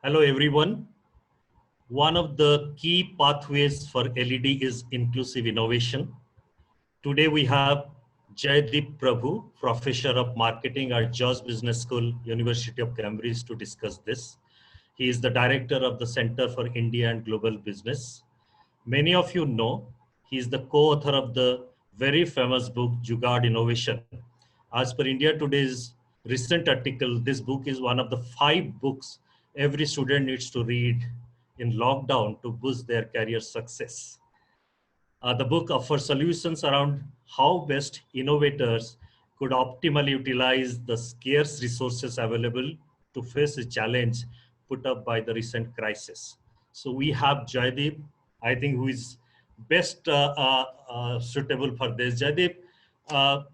Hello, everyone. One of the key pathways for LED is inclusive innovation. Today, we have Jaideep Prabhu, Professor of Marketing at George Business School, University of Cambridge, to discuss this. He is the director of the Center for India and Global Business. Many of you know he is the co-author of the very famous book, Jugaad Innovation. As per India Today's recent article, this book is one of the 5 books every student needs to read in lockdown to boost their career success. The book offers solutions around how best innovators could optimally utilize the scarce resources available to face a challenge put up by the recent crisis. So we have Jaideep, I think, who is best suitable for this. Jaideep,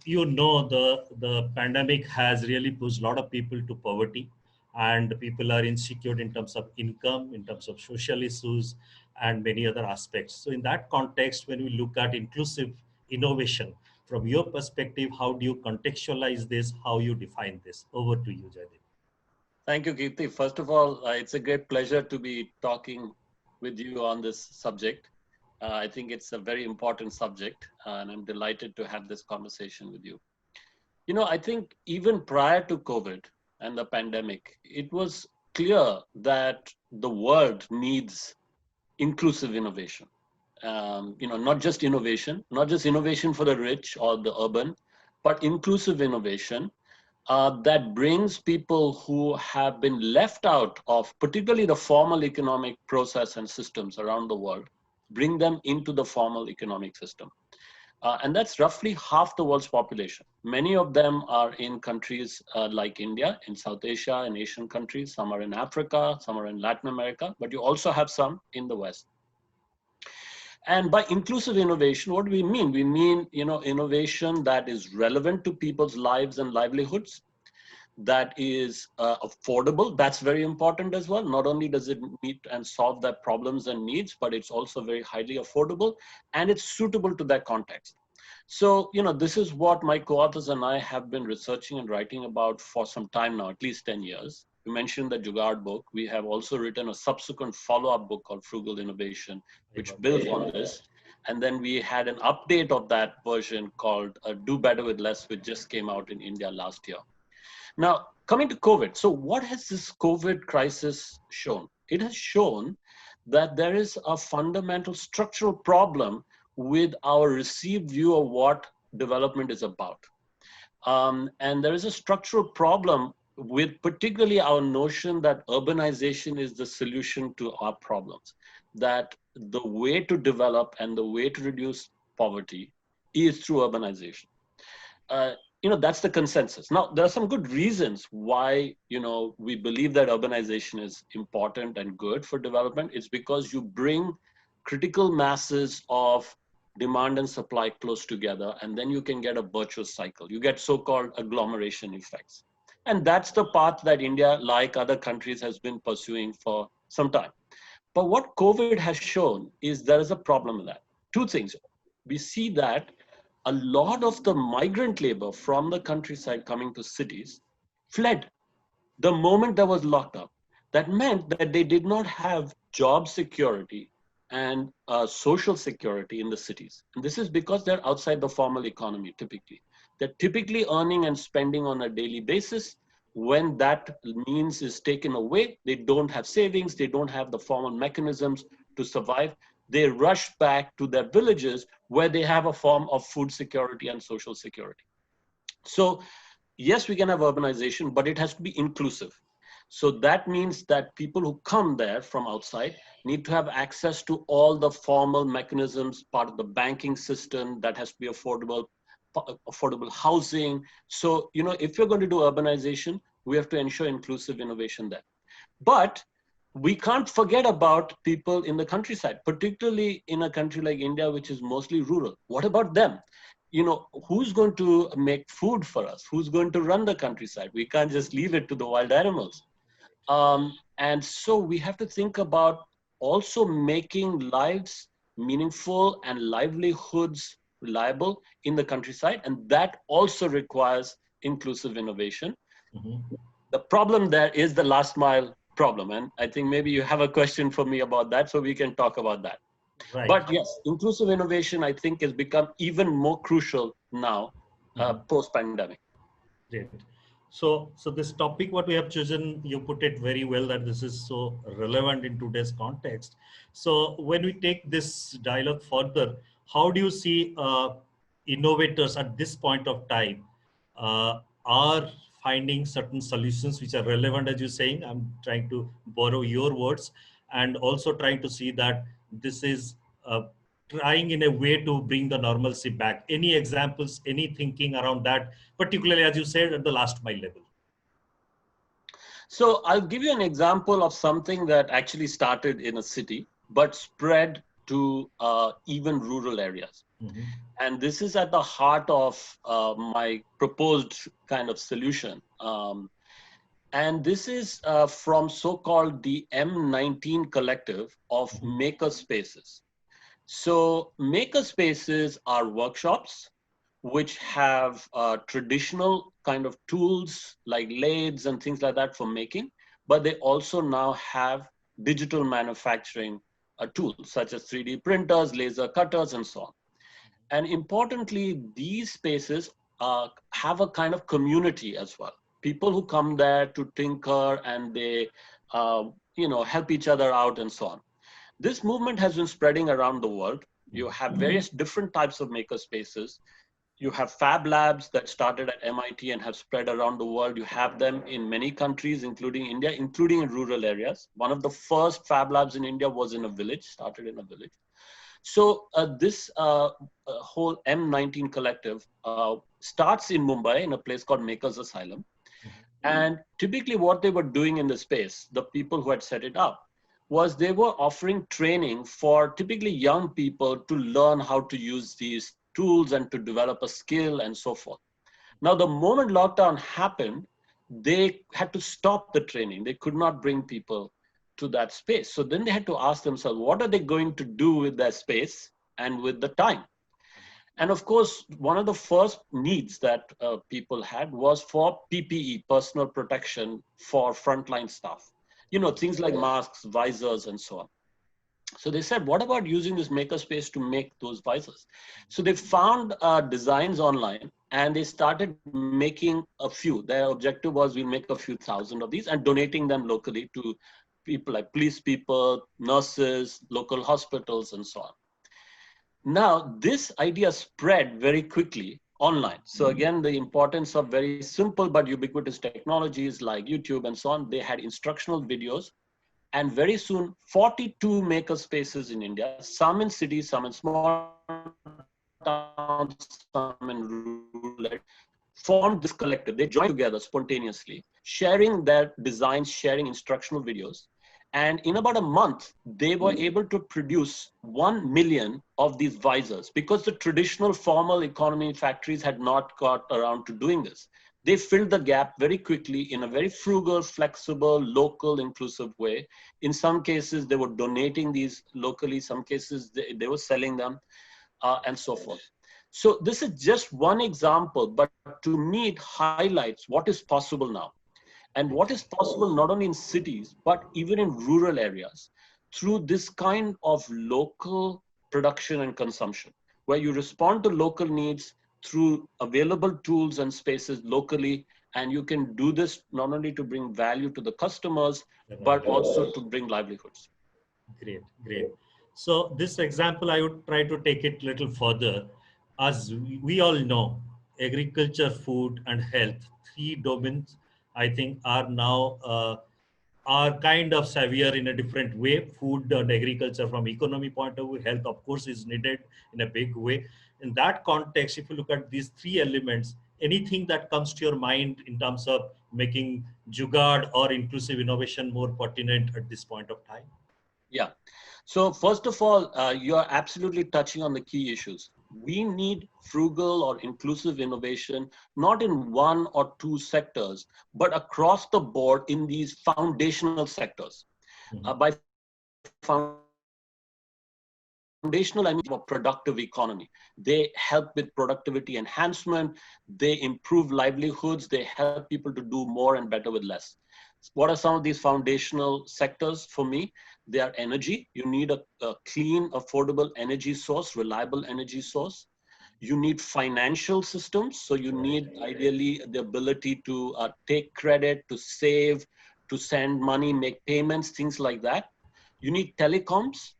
you know the pandemic has really pushed a lot of people to poverty, and people are insecure in terms of income, in terms of social issues, and many other aspects. So in that context, when we look at inclusive innovation, from your perspective, how do you contextualize this? How you define this? Over to you, Jaideep. Thank you, Kirti. First of all, it's a great pleasure to be talking with you on this subject. I think it's a very important subject, and I'm delighted to have this conversation with you. You know, I think even prior to COVID and the pandemic, it was clear that the world needs inclusive innovation. Not just innovation for the rich or the urban, but inclusive innovation that brings people who have been left out of particularly the formal economic process and systems around the world, bring them into the formal economic system. And that's roughly half the world's population. Many of them are in countries like India, in South Asia, and Asian countries. Some are in Africa, some are in Latin America, but you also have some in the West. And by inclusive innovation, what do we mean? We mean, innovation that is relevant to people's lives and livelihoods, that is affordable. That's very important as well. Not only does it meet and solve their problems and needs, but it's also very highly affordable, and it's suitable to their context. So, this is what my co-authors and I have been researching and writing about for some time now, at least 10 years. You mentioned the Jugaad book. We have also written a subsequent follow-up book called Frugal Innovation, which builds on this. And then we had an update of that version called Do Better with Less, which just came out in India last year. Now, coming to COVID. So what has this COVID crisis shown? It has shown that there is a fundamental structural problem with our received view of what development is about. And there is a structural problem with particularly our notion that urbanization is the solution to our problems, that the way to develop and the way to reduce poverty is through urbanization. That's the consensus. Now, there are some good reasons why, we believe that urbanization is important and good for development. It's because you bring critical masses of demand and supply close together, and then you can get a virtuous cycle. You get so-called agglomeration effects. And that's the path that India, like other countries, has been pursuing for some time. But what COVID has shown is there is a problem with that. 2 things. We see that a lot of the migrant labor from the countryside coming to cities fled the moment there was lockdown. That meant that they did not have job security and social security in the cities. And this is because they're outside the formal economy, typically. They're typically earning and spending on a daily basis. When that means is taken away, they don't have savings, they don't have the formal mechanisms to survive. They rush back to their villages where they have a form of food security and social security. So yes, we can have urbanization, but it has to be inclusive. So that means that people who come there from outside need to have access to all the formal mechanisms, part of the banking system that has to be affordable housing. So, if you're going to do urbanization, we have to ensure inclusive innovation there. But we can't forget about people in the countryside, particularly in a country like India, which is mostly rural. What about them? Who's going to make food for us? Who's going to run the countryside? We can't just leave it to the wild animals. And so we have to think about also making lives meaningful and livelihoods reliable in the countryside. And that also requires inclusive innovation. Mm-hmm. The problem there is the last mile problem. And I think maybe you have a question for me about that, so we can talk about that. Right. But yes, inclusive innovation, I think, has become even more crucial now, post-pandemic. Great. So this topic, what we have chosen, you put it very well that this is so relevant in today's context. So when we take this dialogue further, how do you see innovators at this point of time are finding certain solutions which are relevant, as you're saying? I'm trying to borrow your words, and also trying to see that this is trying in a way to bring the normalcy back. Any examples, any thinking around that, particularly as you said at the last mile level? So I'll give you an example of something that actually started in a city, but spread to even rural areas. Mm-hmm. And this is at the heart of my proposed kind of solution. And this is from so-called the M19 collective of Makerspaces. So Makerspaces are workshops which have traditional kind of tools like lathes and things like that for making, but they also now have digital manufacturing tools such as 3D printers, laser cutters, and so on. And importantly, these spaces have a kind of community as well. People who come there to tinker and they, help each other out and so on. This movement has been spreading around the world. You have various different types of maker spaces. You have fab labs that started at MIT and have spread around the world. You have them in many countries, including India, including in rural areas. One of the first fab labs in India was in a village, started in a village. So this whole M19 collective starts in Mumbai in a place called Makers Asylum. And typically what they were doing in the space, the people who had set it up, was they were offering training for typically young people to learn how to use these tools and to develop a skill and so forth. Now, the moment lockdown happened, they had to stop the training. They could not bring people to that space. So then they had to ask themselves, what are they going to do with their space and with the time? And of course, one of the first needs that people had was for PPE, personal protection for frontline staff. Things like masks, visors, and so on. So they said, what about using this makerspace to make those visors? So they found designs online and they started making a few. Their objective was we'll make a few thousand of these and donating them locally to people like police people, nurses, local hospitals, and so on. Now, this idea spread very quickly online. So again, the importance of very simple but ubiquitous technologies like YouTube and so on, they had instructional videos. And very soon, 42 maker spaces in India, some in cities, some in small towns, some in rural areas, formed this collective. They joined together spontaneously, sharing their designs, sharing instructional videos. And in about a month, they were able to produce 1 million of these visors because the traditional formal economy factories had not got around to doing this. They filled the gap very quickly in a very frugal, flexible, local, inclusive way. In some cases, they were donating these locally. Some cases, they were selling them, and so forth. So this is just one example, but to me, it highlights what is possible now. And what is possible not only in cities, but even in rural areas through this kind of local production and consumption, where you respond to local needs through available tools and spaces locally. And you can do this not only to bring value to the customers, but also to bring livelihoods. Great, great. So this example, I would try to take it a little further. As we all know, agriculture, food, and health, three domains, I think, are now are kind of severe in a different way. Food and agriculture from economy point of view, health, of course, is needed in a big way. In that context, if you look at these three elements, anything that comes to your mind in terms of making Jugaad or inclusive innovation more pertinent at this point of time? Yeah. So first of all, you're absolutely touching on the key issues. We need frugal or inclusive innovation, not in one or two sectors, but across the board in these foundational sectors. By foundational, I mean a productive economy. They help with productivity enhancement. They improve livelihoods. They help people to do more and better with less. What are some of these foundational sectors for me? They are energy. You need a clean, affordable energy source, reliable energy source. You need financial systems. So you need ideally the ability to take credit, to save, to send money, make payments, things like that. You need telecoms,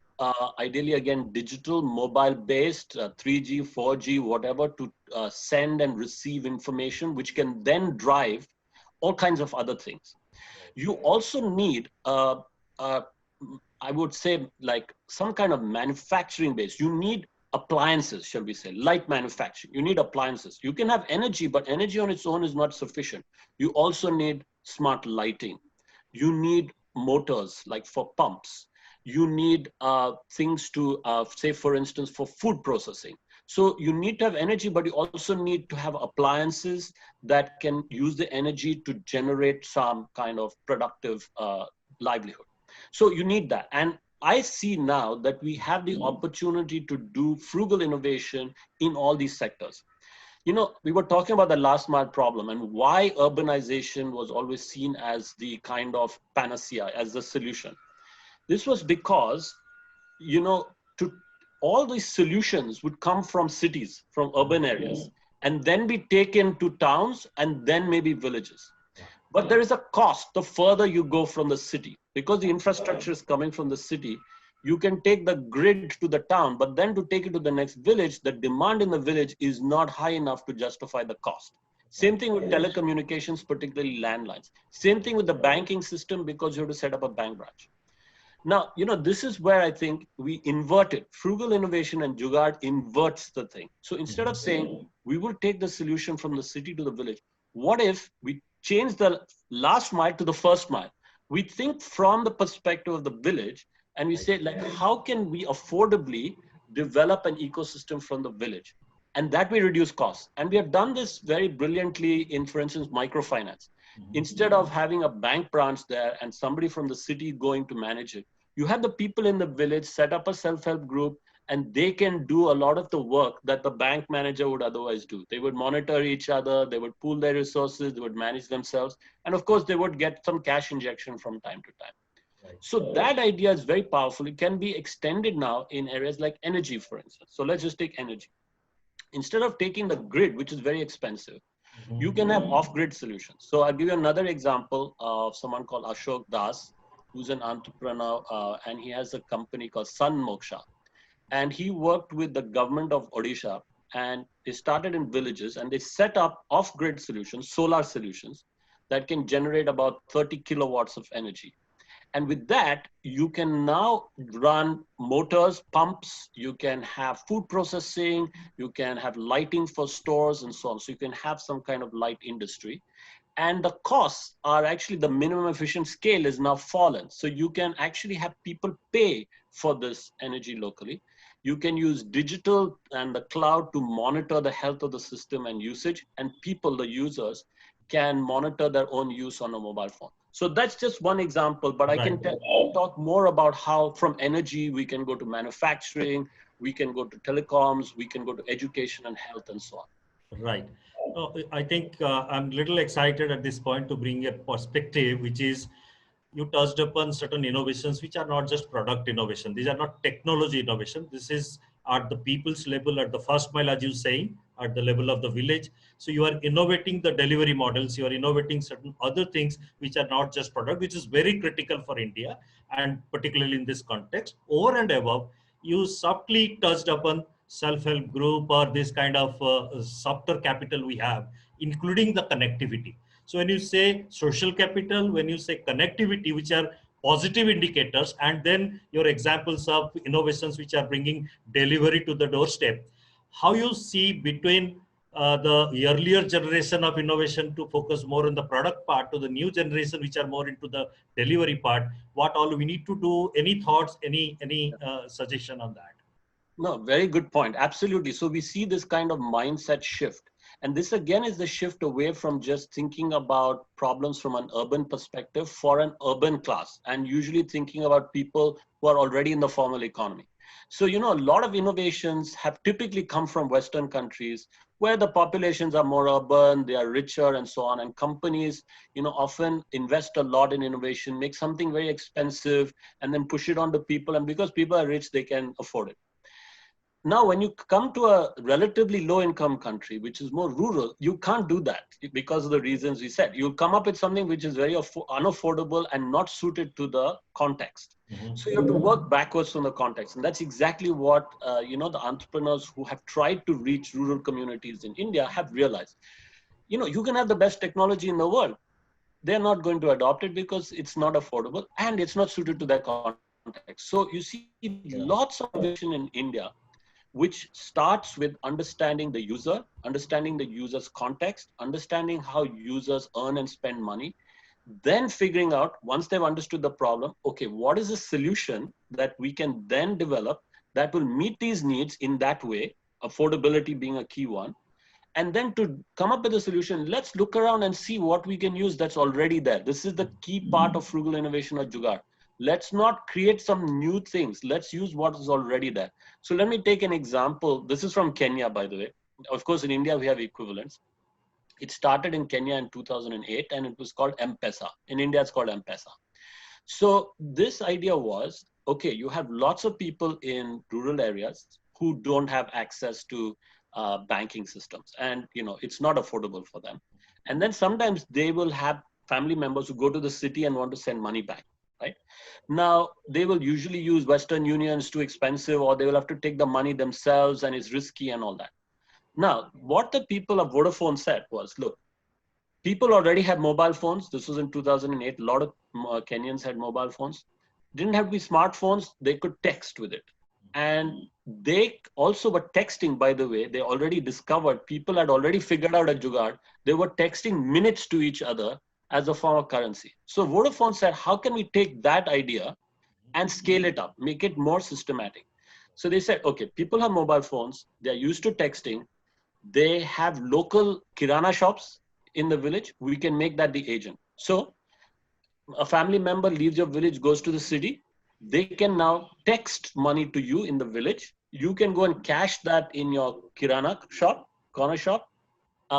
ideally again, digital, mobile based, 3G, 4G, whatever, to send and receive information, which can then drive all kinds of other things. You also need, I would say, like some kind of manufacturing base. You need appliances, shall we say, light manufacturing. You need appliances. You can have energy, but energy on its own is not sufficient. You also need smart lighting. You need motors, like for pumps. You need things to, say, for instance, for food processing. So you need to have energy, but you also need to have appliances that can use the energy to generate some kind of productive livelihood. So you need that. And I see now that we have the opportunity to do frugal innovation in all these sectors. You know, we were talking about the last mile problem and why urbanization was always seen as the kind of panacea, as the solution. This was because, you know, to all these solutions would come from cities, from urban areas, and then be taken to towns and then maybe villages. But there is a cost the further you go from the city, because the infrastructure is coming from the city. You can take the grid to the town, but then to take it to the next village, the demand in the village is not high enough to justify the cost. Same thing with telecommunications, particularly landlines. Same thing with the banking system, because you have to set up a bank branch. Now, you know, this is where I think we invert it. Frugal innovation and Jugaad inverts the thing. So instead of saying we will take the solution from the city to the village, what if we change the last mile to the first mile? We think from the perspective of the village and we say, like, how can we affordably develop an ecosystem from the village? And that we reduce costs. And we have done this very brilliantly in, for instance, microfinance. Instead of having a bank branch there and somebody from the city going to manage it, you have the people in the village set up a self-help group, and they can do a lot of the work that the bank manager would otherwise do. They would monitor each other, they would pool their resources, they would manage themselves. And of course, they would get some cash injection from time to time. So that idea is very powerful. It can be extended now in areas like energy, for instance. So let's just take energy. Instead of taking the grid, which is very expensive, you can have off-grid solutions. So I'll give you another example of someone called Ashok Das, who's an entrepreneur, and he has a company called Sun Moksha. And he worked with the government of Odisha, and they started in villages, and they set up off-grid solutions, solar solutions, that can generate about 30 kilowatts of energy. And with that, you can now run motors, pumps, you can have food processing, you can have lighting for stores and so on. So you can have some kind of light industry. And the costs are actually, the minimum efficient scale is now fallen. So you can actually have people pay for this energy locally. You can use digital and the cloud to monitor the health of the system and usage, and people, the users, can monitor their own use on a mobile phone. So that's just one example, but I can talk more about how from energy we can go to manufacturing, we can go to telecoms, we can go to education and health and so on. Right. I think I'm a little excited at this point to bring a perspective, which is you touched upon certain innovations which are not just product innovation. These are not technology innovation. This is at the people's level, at the first mile, as you saying, at the level of the village. So you are innovating the delivery models. You are innovating certain other things which are not just product, which is very critical for India, and particularly in this context. Over and above, you subtly touched upon self-help group or this kind of softer capital we have, including the connectivity. So when you say social capital, when you say connectivity, which are positive indicators, and then your examples of innovations which are bringing delivery to the doorstep, how you see between the earlier generation of innovation to focus more on the product part to the new generation which are more into the delivery part, what all we need to do? Any thoughts, any suggestion on that? No, very good point. Absolutely. So we see this kind of mindset shift. And this again is the shift away from just thinking about problems from an urban perspective for an urban class, and usually thinking about people who are already in the formal economy. So, you know, a lot of innovations have typically come from Western countries where the populations are more urban, they are richer and so on. And companies, you know, often invest a lot in innovation, make something very expensive and then push it on to people. And because people are rich, they can afford it. Now, when you come to a relatively low income country, which is more rural, you can't do that because of the reasons we said. You'll come up with something which is very unaffordable and not suited to the context. So you have to work backwards from the context. And that's exactly what, you know, the entrepreneurs who have tried to reach rural communities in India have realized. You know, you can have the best technology in the world. They're not going to adopt it because it's not affordable and it's not suited to their context. So you see lots of innovation in India which starts with understanding the user, understanding the user's context, understanding how users earn and spend money, then figuring out, once they've understood the problem, okay, what is the solution that we can then develop that will meet these needs in that way, affordability being a key one. And then to come up with a solution, let's look around and see what we can use that's already there. This is the key part of frugal innovation or jugaad. Let's not create some new things. Let's use what is already there. So let me take an example. This is from Kenya, by the way. Of course, in India, we have equivalents. It started in Kenya in 2008 and it was called M-Pesa. In India, it's called M-Pesa. So this idea was, okay, you have lots of people in rural areas who don't have access to banking systems, and you know it's not affordable for them. And then sometimes they will have family members who go to the city and want to send money back. Right now, they will usually use Western Union, it's too expensive, or they will have to take the money themselves, and it's risky and all that. Now, what the people of Vodafone said was, look, people already have mobile phones. This was in 2008. A lot of Kenyans had mobile phones. Didn't have to be smartphones. They could text with it. And they also were texting, by the way. They already discovered, people had already figured out a jugaad. They were texting minutes to each other as a form of currency. So Vodafone said, how can we take that idea and scale it up, make it more systematic? So they said, okay, people have mobile phones. They're used to texting. They have local kirana shops in the village. We can make that the agent. So a family member leaves your village, goes to the city. They can now text money to you in the village. You can go and cash that in your kirana shop, corner shop,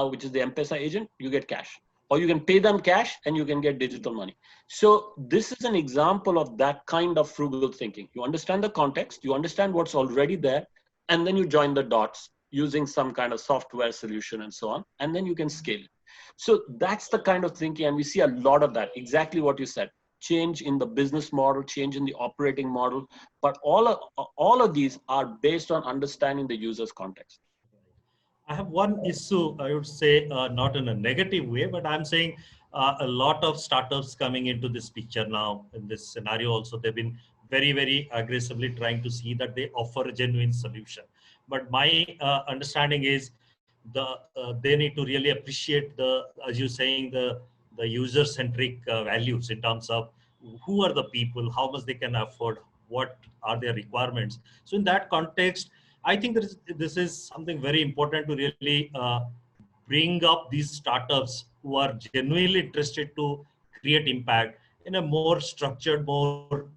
which is the M-Pesa agent. You get cash. Or you can pay them cash and you can get digital money. So this is an example of that kind of frugal thinking. You understand the context, you understand what's already there, and then you join the dots using some kind of software solution and so on, and then you can scale it. So that's the kind of thinking, and we see a lot of that, exactly what you said. Change in the business model, change in the operating model, but all of these are based on understanding the user's context. I have one issue, I would say, not in a negative way, but I'm saying a lot of startups coming into this picture now in this scenario also, they've been very, very aggressively trying to see that they offer a genuine solution. But my understanding is they need to really appreciate the, as you're saying, the user-centric values in terms of who are the people, how much they can afford, what are their requirements. So in that context, I think this is something very important to really bring up these startups who are genuinely interested to create impact in a more structured, more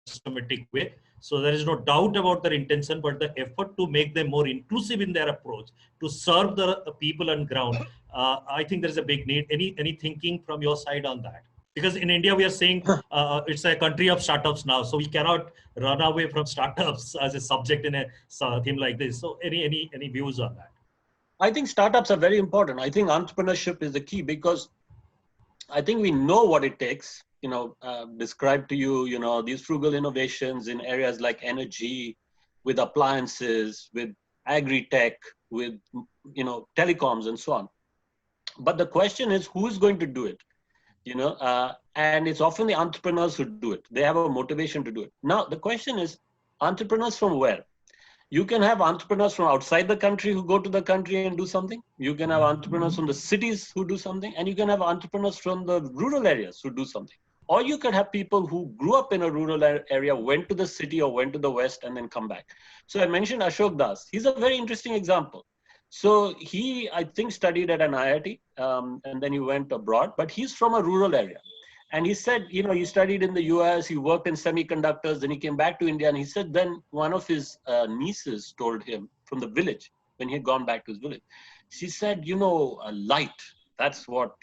systematic way. So there is no doubt about their intention, but the effort to make them more inclusive in their approach to serve the people on ground, I think there is a big need. Any thinking from your side on that? Because in India, we are saying it's a country of startups now, so we cannot run away from startups as a subject in a theme like this. So any views on that? I think startups are very important. I think entrepreneurship is the key because I think we know what it takes. You know, describe to you, you know, these frugal innovations in areas like energy, with appliances, with agri-tech, with, you know, telecoms and so on. But the question is, who is going to do it? You know, and it's often the entrepreneurs who do it. They have a motivation to do it. Now, the question is, entrepreneurs from where? You can have entrepreneurs from outside the country who go to the country and do something. You can have entrepreneurs from the cities who do something, and you can have entrepreneurs from the rural areas who do something. Or you could have people who grew up in a rural area, went to the city or went to the West and then come back. So I mentioned Ashok Das. He's a very interesting example. So he, I think, studied at an IIT and then he went abroad, but he's from a rural area. And he said, he studied in the US, he worked in semiconductors, then he came back to India. And he said, then one of his nieces told him from the village, when he had gone back to his village, she said, a light, that's what,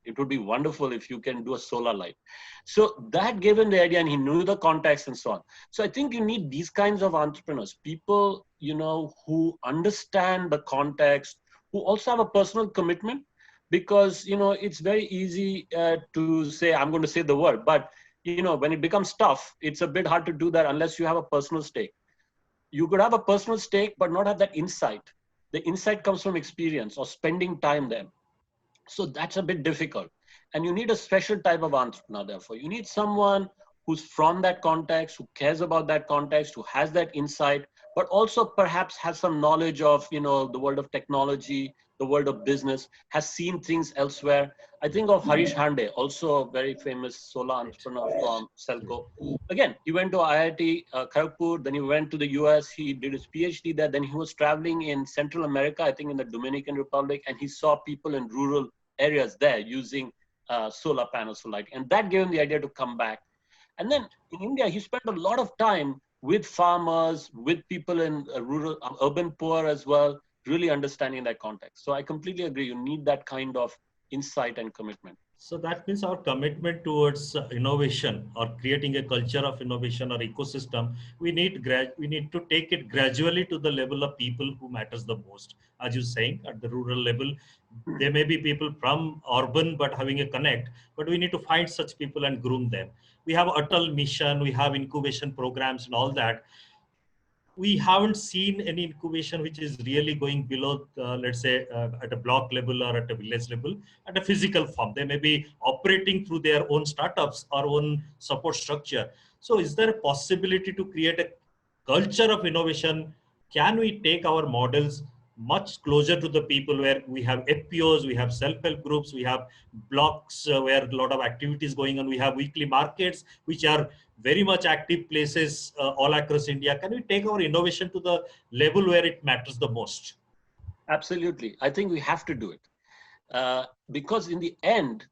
it would be wonderful if you can do a solar light. So that gave him the idea, and he knew the context and so on. So I think you need these kinds of entrepreneurs, people, who understand the context, who also have a personal commitment, because, it's very easy to say, I'm going to say the word, but, when it becomes tough, it's a bit hard to do that unless you have a personal stake. You could have a personal stake, but not have that insight. The insight comes from experience or spending time there. So that's a bit difficult. And you need a special type of entrepreneur, therefore. You need someone who's from that context, who cares about that context, who has that insight, but also perhaps has some knowledge of, the world of technology, the world of business, has seen things elsewhere. I think of Harish Hande, also a very famous solar entrepreneur from Selco. Again, he went to IIT Kharagpur, then he went to the US, he did his PhD there, then he was traveling in Central America, I think in the Dominican Republic, and he saw people in rural areas there using solar panels for lighting. And that gave him the idea to come back. And then in India, he spent a lot of time with farmers, with people in rural, urban poor as well, really understanding that context. So I completely agree. You need that kind of insight and commitment. So that means our commitment towards innovation or creating a culture of innovation or ecosystem, we need to take it gradually to the level of people who matters the most. As you're saying, at the rural level, there may be people from urban but having a connect, but we need to find such people and groom them. We have Atal mission, we have incubation programs and all that. We haven't seen any incubation which is really going below, let's say, at a block level or at a village level, at a physical form. They may be operating through their own startups or own support structure. So is there a possibility to create a culture of innovation? Can we take our models much closer to the people, where we have FPOs, we have self-help groups, we have blocks where a lot of activities going on, we have weekly markets, which are very much active places all across India. Can we take our innovation to the level where it matters the most? Absolutely. I think we have to do it. Because in the end,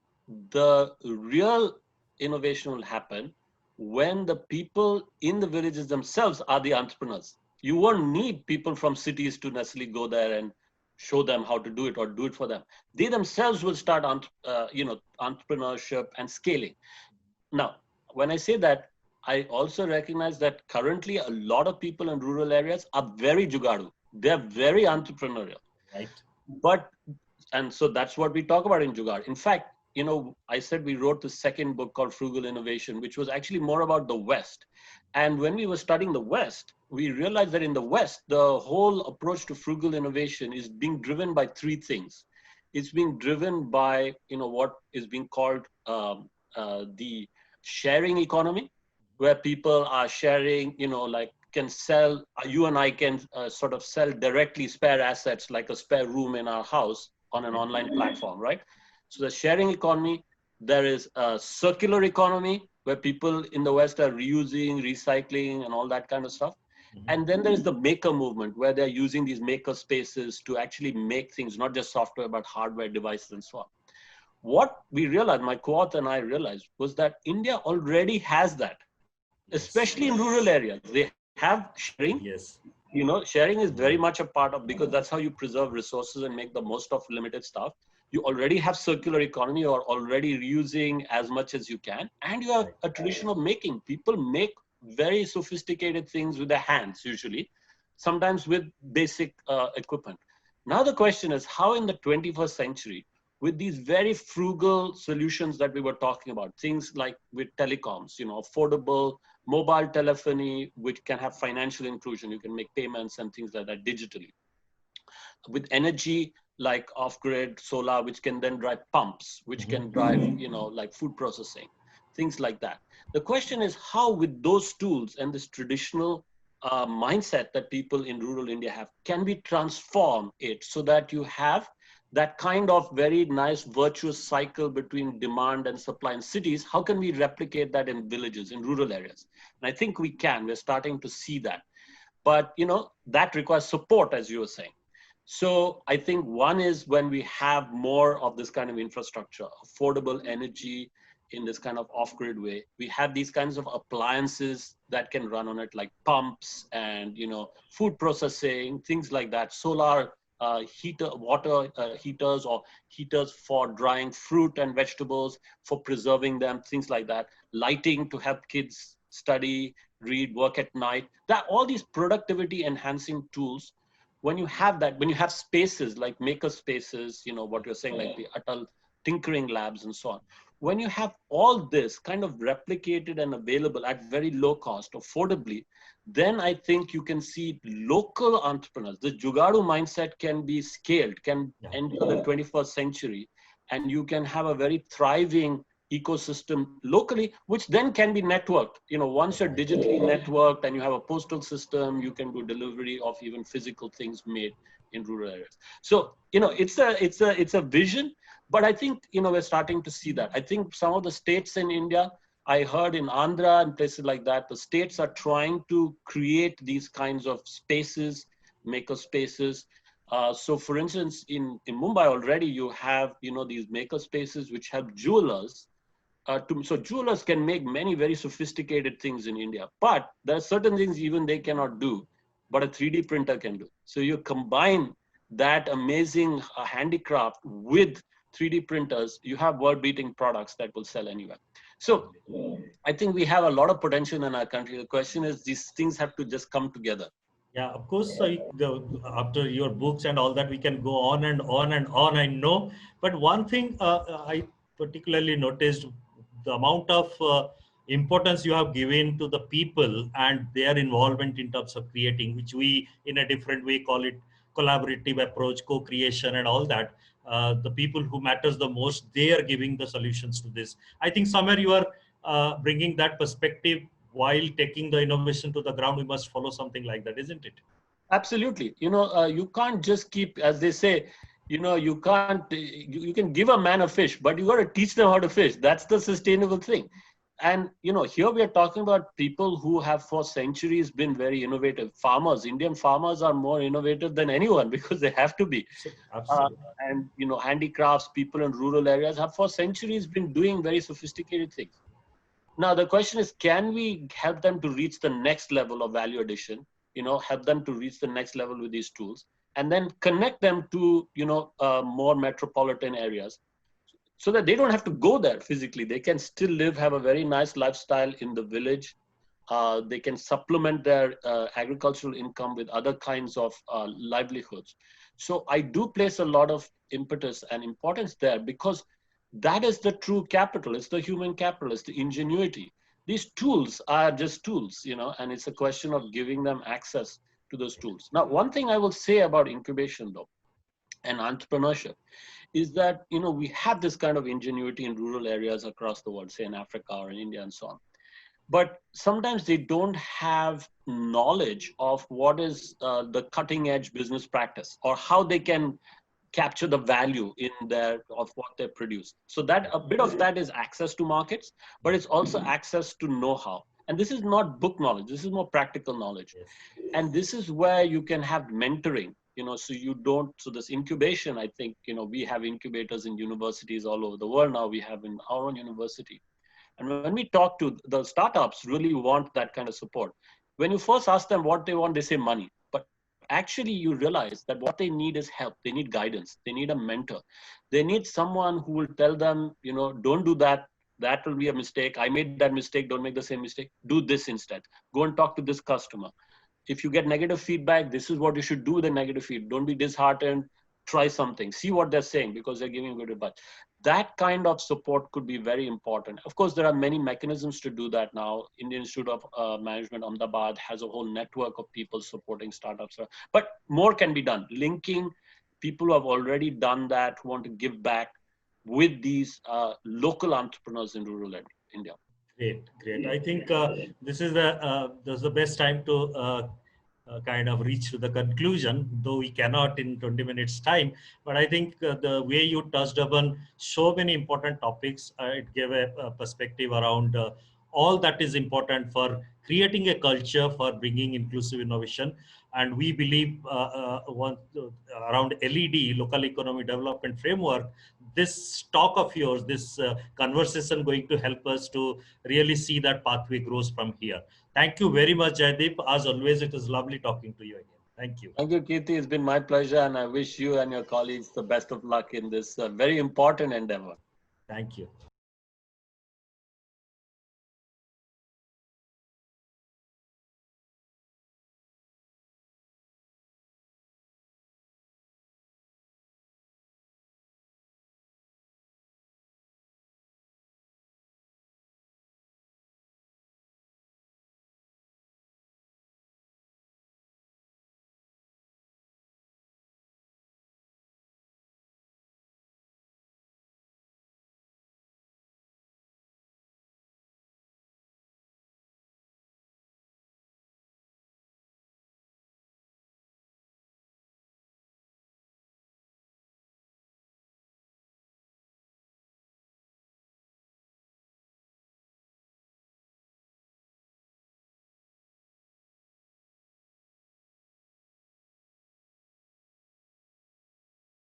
the real innovation will happen when the people in the villages themselves are the entrepreneurs. You won't need people from cities to necessarily go there and show them how to do it or do it for them. They themselves will start entrepreneurship and scaling. Now, when I say that, I also recognize that currently a lot of people in rural areas are very jugadu. They're very entrepreneurial. Right. But, and so that's what we talk about in Jugaad. In fact, I said we wrote the second book called Frugal Innovation, which was actually more about the West. And when we were studying the West, we realized that in the West, the whole approach to frugal innovation is being driven by three things. It's being driven by, what is being called the sharing economy, where people are sharing, like can sell, you and I can sort of sell directly spare assets, like a spare room in our house on an online platform, right? So the sharing economy, there is a circular economy where people in the West are reusing, recycling, and all that kind of stuff. And then there's the maker movement, where they're using these maker spaces to actually make things, not just software, but hardware devices and so on. What we realized, my co-author and I realized, was that India already has that, especially in rural areas. They have sharing. Yes. Sharing is very much a part of, because that's how you preserve resources and make the most of limited stuff. You already have circular economy, you're already reusing as much as you can, and you have a tradition of making. People make very sophisticated things with their hands, usually, sometimes with basic equipment. Now the question is, how in the 21st century, with these very frugal solutions that we were talking about, things like with telecoms, affordable mobile telephony, which can have financial inclusion, you can make payments and things like that digitally. With energy, like off-grid solar, which can then drive pumps, which can drive, like food processing, things like that. The question is how, with those tools and this traditional mindset that people in rural India have, can we transform it so that you have that kind of very nice virtuous cycle between demand and supply in cities? How can we replicate that in villages, in rural areas? And I think we can. We're starting to see that. But, that requires support, as you were saying. So I think one is when we have more of this kind of infrastructure, affordable energy, in this kind of off-grid way. We have these kinds of appliances that can run on it, like pumps and food processing, things like that. Solar water heaters, or heaters for drying fruit and vegetables, for preserving them, things like that. Lighting to help kids study, read, work at night. That all these productivity enhancing tools. When you have that, when you have spaces like Makerspaces, what you're saying, like the Atal tinkering labs and so on. When you have all this kind of replicated and available at very low cost, affordably, then I think you can see local entrepreneurs. The Jugadu mindset can be scaled, can enter the 21st century, and you can have a very thriving ecosystem locally, which then can be networked. Once you're digitally networked and you have a postal system, you can do delivery of even physical things made in rural areas. So, it's a vision, but I think, we're starting to see that. I think some of the states in India, I heard in Andhra and places like that, the states are trying to create these kinds of spaces, maker spaces. So for instance, in Mumbai already, you have, these maker spaces which help jewelers. So jewelers can make many very sophisticated things in India, but there are certain things even they cannot do, but a 3D printer can do. So you combine that amazing handicraft with 3D printers, you have world-beating products that will sell anywhere. So I think we have a lot of potential in our country. The question is, these things have to just come together. Yeah, of course, after your books and all that, we can go on and on and on, I know. But one thing I particularly noticed, the amount of importance you have given to the people and their involvement in terms of creating, which we in a different way call it collaborative approach, co-creation and all that. The people who matters the most, they are giving the solutions to this. I think somewhere you are bringing that perspective. While taking the innovation to the ground, we must follow something like that, isn't it? Absolutely. You can't just keep, as they say, you can't, you can give a man a fish, but you got to teach them how to fish. That's the sustainable thing. And, here we are talking about people who have for centuries been very innovative. Farmers, Indian farmers are more innovative than anyone because they have to be. Absolutely. And, handicrafts, people in rural areas have for centuries been doing very sophisticated things. Now, the question is, can we help them to reach the next level of value addition, help them to reach the next level with these tools, and then connect them to, more metropolitan areas so that they don't have to go there physically. They can still live, have a very nice lifestyle in the village. They can supplement their agricultural income with other kinds of livelihoods. So I do place a lot of impetus and importance there, because that is the true capital. It's the human capital, it's the ingenuity. These tools are just tools, and it's a question of giving them access to those tools. Now, one thing I will say about incubation, though, and entrepreneurship, is that, we have this kind of ingenuity in rural areas across the world, say in Africa or in India and so on. But sometimes they don't have knowledge of what is the cutting edge business practice, or how they can capture the value of what they produce. So that a bit of that is access to markets, but it's also access to know-how. And this is not book knowledge, this is more practical knowledge. Yes. And this is where you can have mentoring, so this incubation, I think, we have incubators in universities all over the world now. We have in our own university. And when we talk to the startups, really want that kind of support. When you first ask them what they want, they say money. But actually, you realize that what they need is help. They need guidance. They need a mentor. They need someone who will tell them, don't do that. That will be a mistake. I made that mistake. Don't make the same mistake. Do this instead. Go and talk to this customer. If you get negative feedback, this is what you should do with the negative feedback. Don't be disheartened. Try something. See what they're saying, because they're giving good advice. That kind of support could be very important. Of course, there are many mechanisms to do that now. Indian Institute of Management, Ahmedabad, has a whole network of people supporting startups. But more can be done. Linking people who have already done that, who want to give back, with these local entrepreneurs in rural India. Great. I think this is the best time to kind of reach to the conclusion, though we cannot in 20 minutes time. But I think the way you touched upon so many important topics, it gave a perspective around all that is important for creating a culture for bringing inclusive innovation. And we believe around LED, local economy development framework, this talk of yours, this conversation going to help us to really see that pathway grows from here. Thank you very much, Jaideep. As always, it is lovely talking to you again. Thank you. Thank you, Kirti. It's been my pleasure, and I wish you and your colleagues the best of luck in this very important endeavor. Thank you.